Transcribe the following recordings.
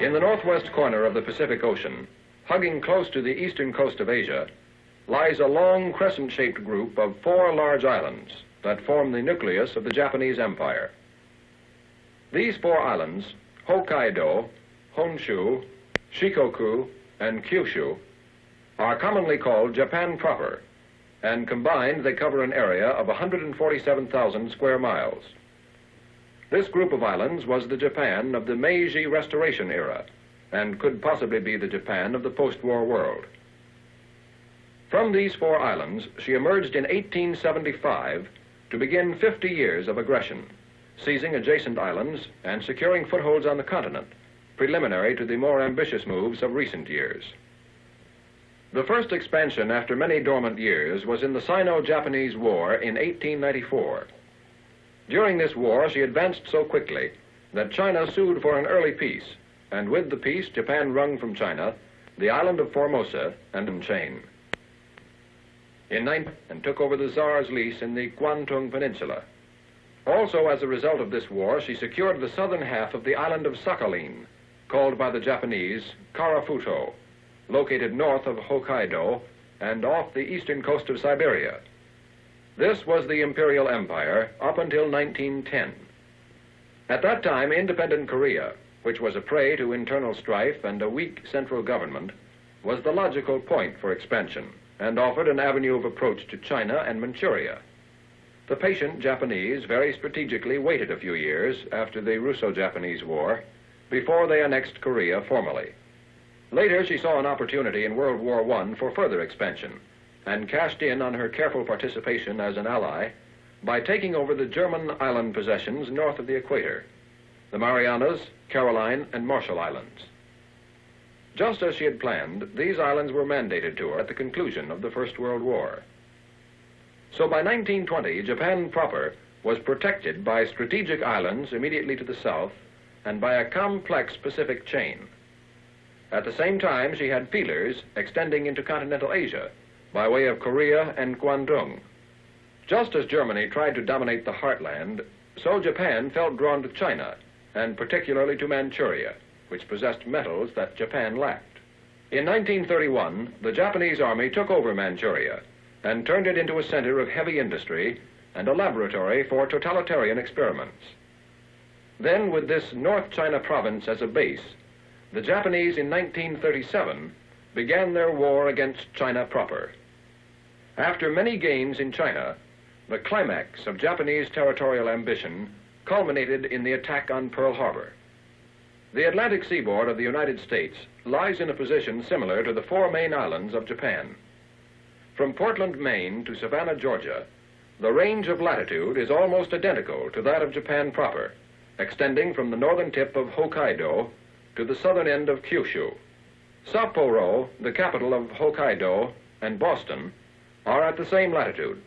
In the northwest corner of the Pacific Ocean, hugging close to the eastern coast of Asia, lies a long crescent-shaped group of 4 large islands that form the nucleus of the Japanese Empire. These 4 islands, Hokkaido, Honshu, Shikoku, and Kyushu, are commonly called Japan proper, and combined they cover an area of 147,000 square miles. This group of islands was the Japan of the Meiji Restoration era, and could possibly be the Japan of the post-war world. From these 4 islands, she emerged in 1875 to begin 50 years of aggression, seizing adjacent islands and securing footholds on the continent, preliminary to the more ambitious moves of recent years. The first expansion after many dormant years was in the Sino-Japanese War in 1894. During this war, she advanced so quickly that China sued for an early peace, and with the peace, Japan wrung from China the island of Formosa and chain. And took over the Tsar's lease in the Kwantung Peninsula. Also, as a result of this war, she secured the southern half of the island of Sakhalin, called by the Japanese Karafuto, located north of Hokkaido and off the eastern coast of Siberia. This was the Imperial Empire up until 1910. At that time, independent Korea, which was a prey to internal strife and a weak central government, was the logical point for expansion and offered an avenue of approach to China and Manchuria. The patient Japanese very strategically waited a few years after the Russo-Japanese War before they annexed Korea formally. Later, she saw an opportunity in World War I for further expansion and cashed in on her careful participation as an ally by taking over the German island possessions north of the equator, the Marianas, Caroline, and Marshall Islands. Just as she had planned, these islands were mandated to her at the conclusion of the First World War. So by 1920, Japan proper was protected by strategic islands immediately to the south and by a complex Pacific chain. At the same time, she had feelers extending into continental Asia by way of Korea and Guangdong. Just as Germany tried to dominate the heartland, so Japan felt drawn to China, and particularly to Manchuria, which possessed metals that Japan lacked. In 1931, the Japanese army took over Manchuria and turned it into a center of heavy industry and a laboratory for totalitarian experiments. Then, with this North China province as a base, the Japanese in 1937 began their war against China proper. After many gains in China, the climax of Japanese territorial ambition culminated in the attack on Pearl Harbor. The Atlantic seaboard of the United States lies in a position similar to the 4 main islands of Japan. From Portland, Maine to Savannah, Georgia, the range of latitude is almost identical to that of Japan proper, extending from the northern tip of Hokkaido to the southern end of Kyushu. Sapporo, the capital of Hokkaido, and Boston are at the same latitude.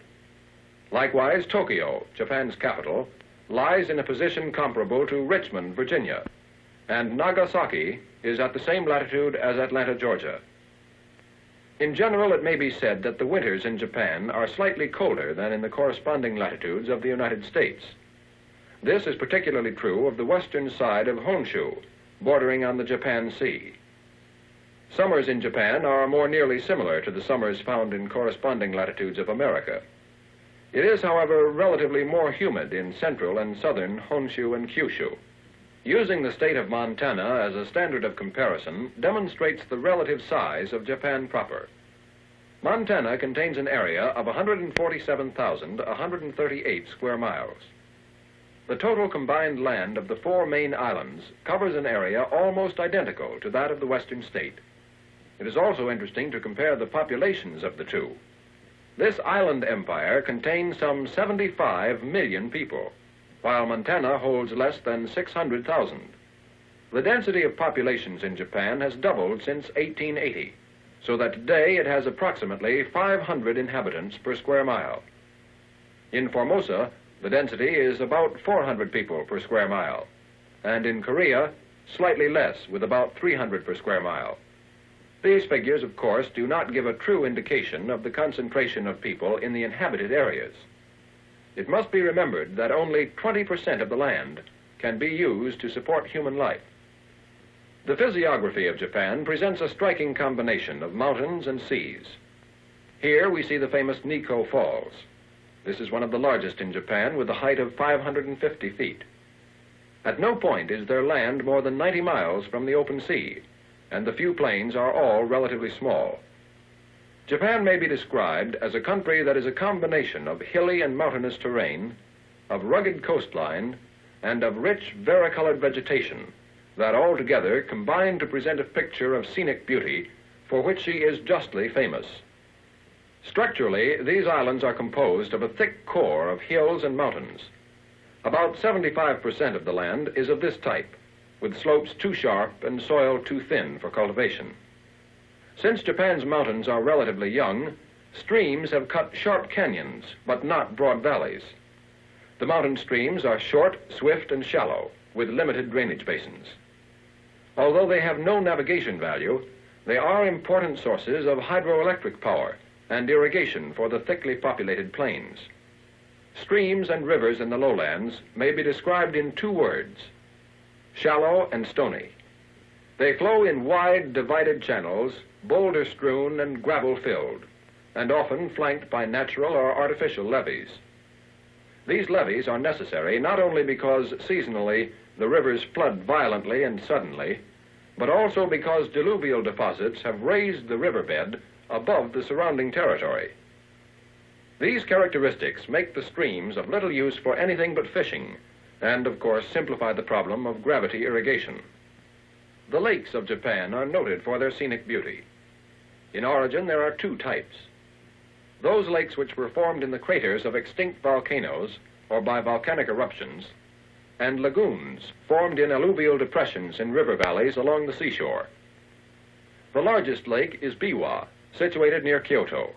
Likewise, Tokyo, Japan's capital, lies in a position comparable to Richmond, Virginia, and Nagasaki is at the same latitude as Atlanta, Georgia. In general, it may be said that the winters in Japan are slightly colder than in the corresponding latitudes of the United States. This is particularly true of the western side of Honshu, bordering on the Japan Sea. Summers in Japan are more nearly similar to the summers found in corresponding latitudes of America. It is, however, relatively more humid in central and southern Honshu and Kyushu. Using the state of Montana as a standard of comparison demonstrates the relative size of Japan proper. Montana contains an area of 147,138 square miles. The total combined land of the 4 main islands covers an area almost identical to that of the western state. It is also interesting to compare the populations of the two. This island empire contains some 75 million people, while Montana holds less than 600,000. The density of populations in Japan has doubled since 1880, so that today it has approximately 500 inhabitants per square mile. In Formosa, the density is about 400 people per square mile, and in Korea, slightly less, with about 300 per square mile. These figures, of course, do not give a true indication of the concentration of people in the inhabited areas. It must be remembered that only 20% of the land can be used to support human life. The physiography of Japan presents a striking combination of mountains and seas. Here we see the famous Nikko Falls. This is one of the largest in Japan with a height of 550 feet. At no point is there land more than 90 miles from the open sea, and the few plains are all relatively small. Japan may be described as a country that is a combination of hilly and mountainous terrain, of rugged coastline, and of rich, varicolored vegetation that altogether combine to present a picture of scenic beauty for which she is justly famous. Structurally, these islands are composed of a thick core of hills and mountains. About 75% of the land is of this type, with slopes too sharp and soil too thin for cultivation. Since Japan's mountains are relatively young, streams have cut sharp canyons, but not broad valleys. The mountain streams are short, swift, and shallow, with limited drainage basins. Although they have no navigation value, they are important sources of hydroelectric power and irrigation for the thickly populated plains. Streams and rivers in the lowlands may be described in two words: shallow and stony. They flow in wide, divided channels, boulder-strewn and gravel-filled, and often flanked by natural or artificial levees. These levees are necessary not only because seasonally the rivers flood violently and suddenly, but also because diluvial deposits have raised the riverbed above the surrounding territory. These characteristics make the streams of little use for anything but fishing, and of course simplify the problem of gravity irrigation. The lakes of Japan are noted for their scenic beauty. In origin, there are two types: those lakes which were formed in the craters of extinct volcanoes or by volcanic eruptions, and lagoons formed in alluvial depressions in river valleys along the seashore. The largest lake is Biwa, situated near Kyoto.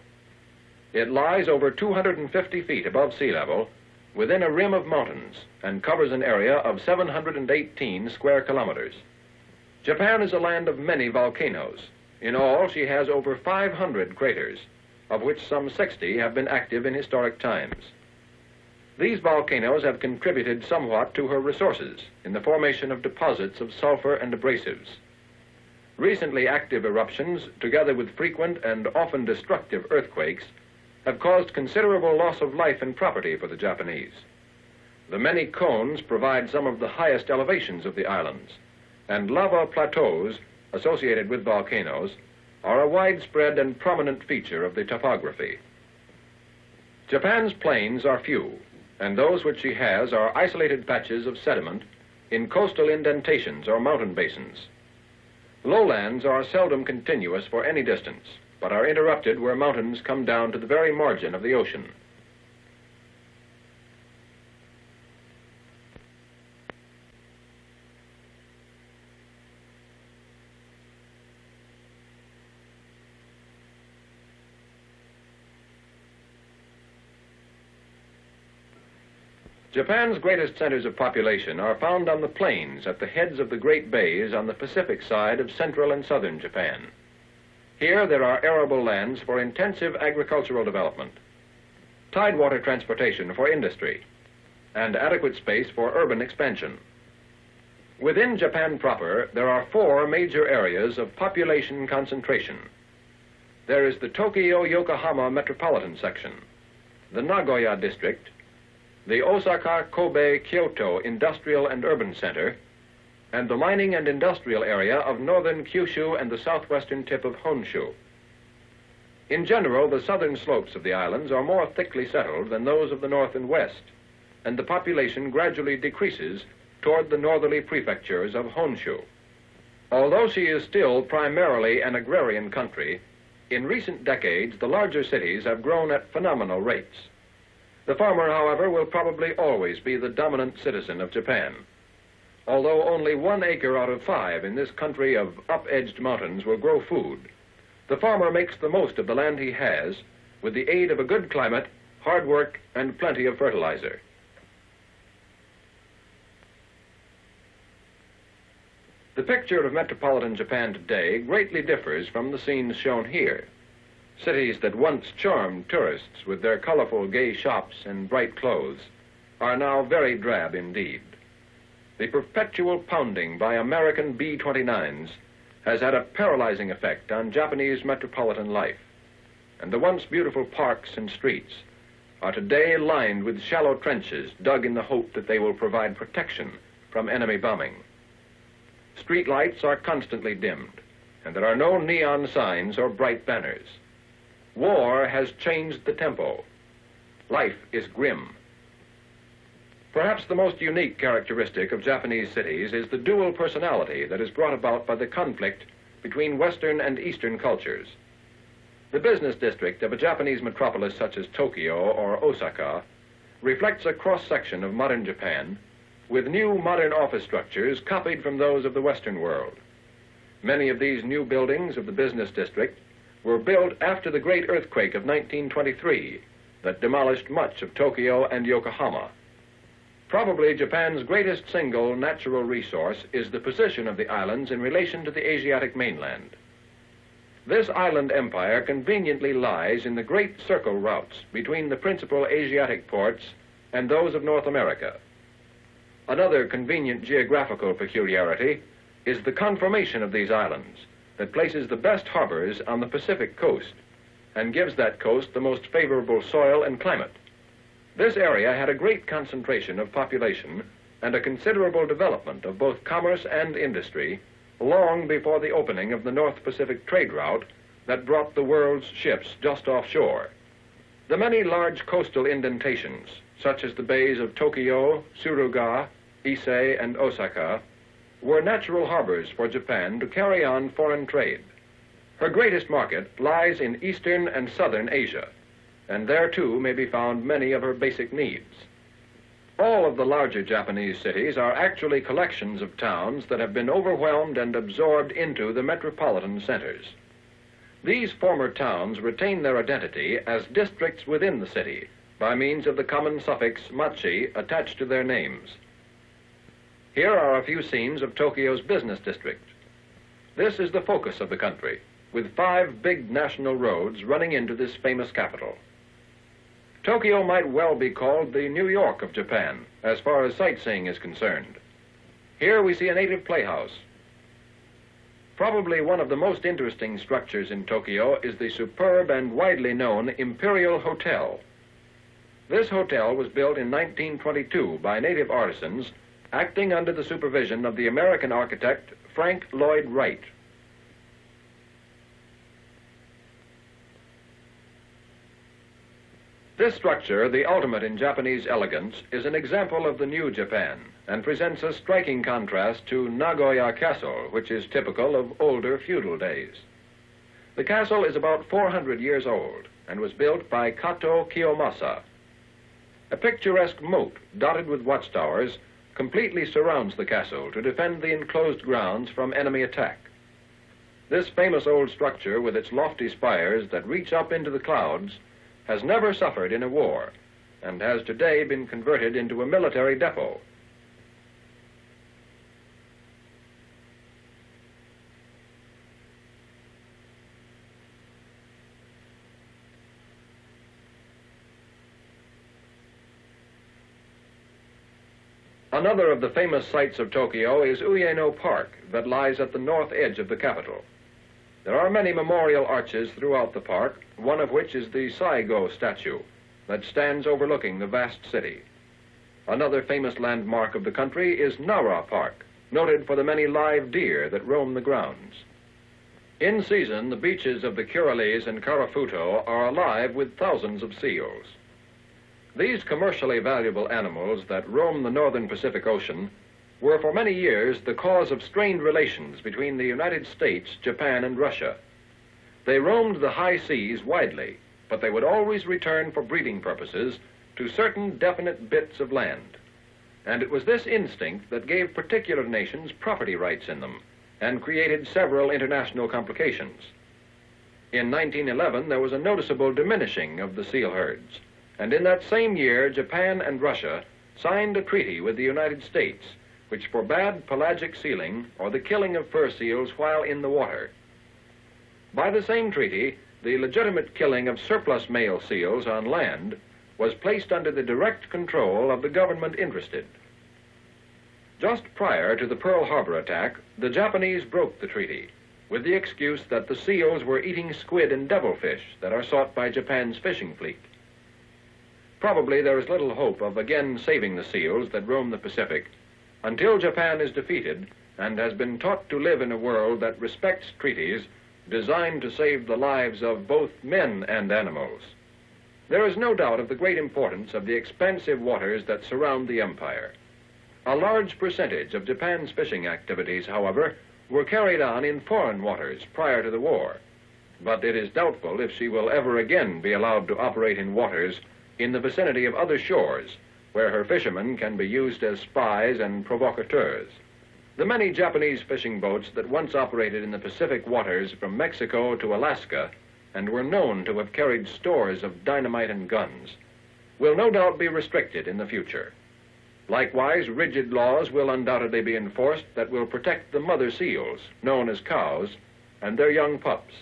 It lies over 250 feet above sea level within a rim of mountains and covers an area of 718 square kilometers. Japan is a land of many volcanoes. In all, she has over 500 craters, of which some 60 have been active in historic times. These volcanoes have contributed somewhat to her resources in the formation of deposits of sulphur and abrasives. Recently active eruptions, together with frequent and often destructive earthquakes, have caused considerable loss of life and property for the Japanese. The many cones provide some of the highest elevations of the islands, and lava plateaus associated with volcanoes are a widespread and prominent feature of the topography. Japan's plains are few, and those which she has are isolated patches of sediment in coastal indentations or mountain basins. Lowlands are seldom continuous for any distance, but are interrupted where mountains come down to the very margin of the ocean. Japan's greatest centers of population are found on the plains at the heads of the great bays on the Pacific side of central and southern Japan. Here there are arable lands for intensive agricultural development, tidewater transportation for industry, and adequate space for urban expansion. Within Japan proper, there are four major areas of population concentration. There is the Tokyo-Yokohama metropolitan section, the Nagoya district, the Osaka-Kobe-Kyoto Industrial and Urban Center, and the mining and industrial area of northern Kyushu and the southwestern tip of Honshu. In general, the southern slopes of the islands are more thickly settled than those of the north and west, and the population gradually decreases toward the northerly prefectures of Honshu. Although she is still primarily an agrarian country, in recent decades the larger cities have grown at phenomenal rates. The farmer, however, will probably always be the dominant citizen of Japan. Although only 1 acre out of 5 in this country of up-edged mountains will grow food, the farmer makes the most of the land he has with the aid of a good climate, hard work, and plenty of fertilizer. The picture of metropolitan Japan today greatly differs from the scenes shown here. Cities that once charmed tourists with their colorful, gay shops and bright clothes are now very drab indeed. the perpetual pounding by American B-29s has had a paralyzing effect on Japanese metropolitan life, and the once beautiful parks and streets are today lined with shallow trenches dug in the hope that they will provide protection from enemy bombing. Street lights are constantly dimmed, and there are no neon signs or bright banners. War has changed the tempo. Life is grim. Perhaps the most unique characteristic of Japanese cities is the dual personality that is brought about by the conflict between Western and Eastern cultures. The business district of a Japanese metropolis such as Tokyo or Osaka reflects a cross-section of modern Japan with new modern office structures copied from those of the Western world. Many of these new buildings of the business district were built after the great earthquake of 1923 that demolished much of Tokyo and Yokohama. Probably Japan's greatest single natural resource is the position of the islands in relation to the Asiatic mainland. This island empire conveniently lies in the great circle routes between the principal Asiatic ports and those of North America. Another convenient geographical peculiarity is the conformation of these islands that places the best harbors on the Pacific coast and gives that coast the most favorable soil and climate. This area had a great concentration of population and a considerable development of both commerce and industry long before the opening of the North Pacific trade route that brought the world's ships just offshore. The many large coastal indentations, such as the bays of Tokyo, Suruga, Ise, and Osaka, were natural harbors for Japan to carry on foreign trade. Her greatest market lies in Eastern and Southern Asia, and there too may be found many of her basic needs. All of the larger Japanese cities are actually collections of towns that have been overwhelmed and absorbed into the metropolitan centers. These former towns retain their identity as districts within the city by means of the common suffix machi attached to their names. Here are a few scenes of Tokyo's business district. This is the focus of the country, with 5 big national roads running into this famous capital. Tokyo might well be called the New York of Japan, as far as sightseeing is concerned. Here we see a native playhouse. Probably one of the most interesting structures in Tokyo is the superb and widely known Imperial Hotel. This hotel was built in 1922 by native artisans acting under the supervision of the American architect Frank Lloyd Wright. This structure, the ultimate in Japanese elegance, is an example of the new Japan and presents a striking contrast to Nagoya Castle, which is typical of older feudal days. The castle is about 400 years old and was built by Kato Kiyomasa. A picturesque moat dotted with watchtowers completely surrounds the castle to defend the enclosed grounds from enemy attack. This famous old structure, with its lofty spires that reach up into the clouds, has never suffered in a war and has today been converted into a military depot. Another of the famous sights of Tokyo is Ueno Park that lies at the north edge of the capital. There are many memorial arches throughout the park, one of which is the Saigo statue that stands overlooking the vast city. Another famous landmark of the country is Nara Park, noted for the many live deer that roam the grounds. In season, the beaches of the Kurales and Karafuto are alive with thousands of seals. These commercially valuable animals that roam the northern Pacific Ocean were for many years the cause of strained relations between the United States, Japan, and Russia. They roamed the high seas widely, but they would always return for breeding purposes to certain definite bits of land. And it was this instinct that gave particular nations property rights in them and created several international complications. In 1911, there was a noticeable diminishing of the seal herds, and in that same year, Japan and Russia signed a treaty with the United States which forbade pelagic sealing or the killing of fur seals while in the water. By the same treaty, the legitimate killing of surplus male seals on land was placed under the direct control of the government interested. Just prior to the Pearl Harbor attack, the Japanese broke the treaty with the excuse that the seals were eating squid and devilfish that are sought by Japan's fishing fleet. Probably there is little hope of again saving the seals that roam the Pacific until Japan is defeated and has been taught to live in a world that respects treaties designed to save the lives of both men and animals. There is no doubt of the great importance of the expansive waters that surround the empire. A large percentage of Japan's fishing activities, however, were carried on in foreign waters prior to the war, but it is doubtful if she will ever again be allowed to operate in waters in the vicinity of other shores, where her fishermen can be used as spies and provocateurs. The many Japanese fishing boats that once operated in the Pacific waters from Mexico to Alaska and were known to have carried stores of dynamite and guns will no doubt be restricted in the future. Likewise, rigid laws will undoubtedly be enforced that will protect the mother seals, known as cows, and their young pups.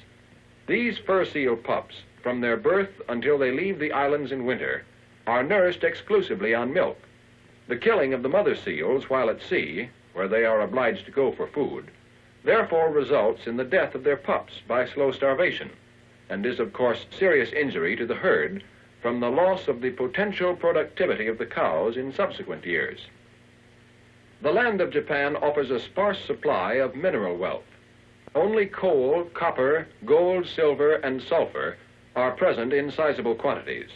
These fur seal pups, from their birth until they leave the islands in winter, are nourished exclusively on milk. The killing of the mother seals while at sea, where they are obliged to go for food, therefore results in the death of their pups by slow starvation, and is of course serious injury to the herd from the loss of the potential productivity of the cows in subsequent years. The land of Japan offers a sparse supply of mineral wealth. Only coal, copper, gold, silver, and sulphur are present in sizable quantities.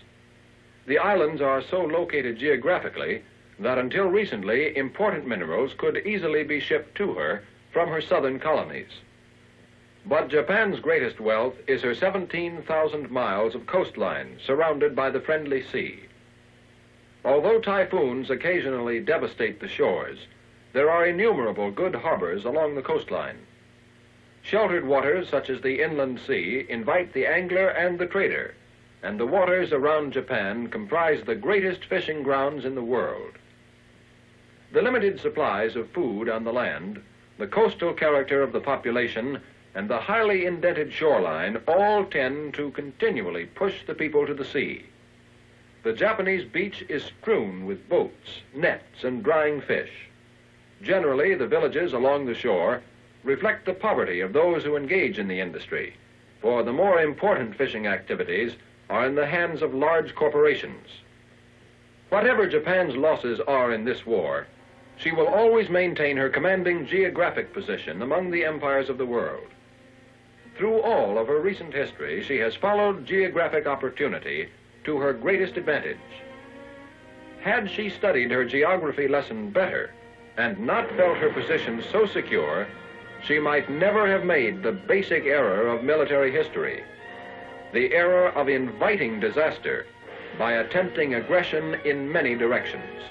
The islands are so located geographically that until recently, important minerals could easily be shipped to her from her southern colonies. But Japan's greatest wealth is her 17,000 miles of coastline surrounded by the friendly sea. Although typhoons occasionally devastate the shores, there are innumerable good harbors along the coastline. Sheltered waters such as the inland sea invite the angler and the trader, and the waters around Japan comprise the greatest fishing grounds in the world. The limited supplies of food on the land, the coastal character of the population, and the highly indented shoreline all tend to continually push the people to the sea. The Japanese beach is strewn with boats, nets, and drying fish. Generally, the villages along the shore reflect the poverty of those who engage in the industry, for the more important fishing activities are in the hands of large corporations. Whatever Japan's losses are in this war, she will always maintain her commanding geographic position among the empires of the world. Through all of her recent history, she has followed geographic opportunity to her greatest advantage. Had she studied her geography lesson better and not felt her position so secure, she might never have made the basic error of military history, the error of inviting disaster by attempting aggression in many directions.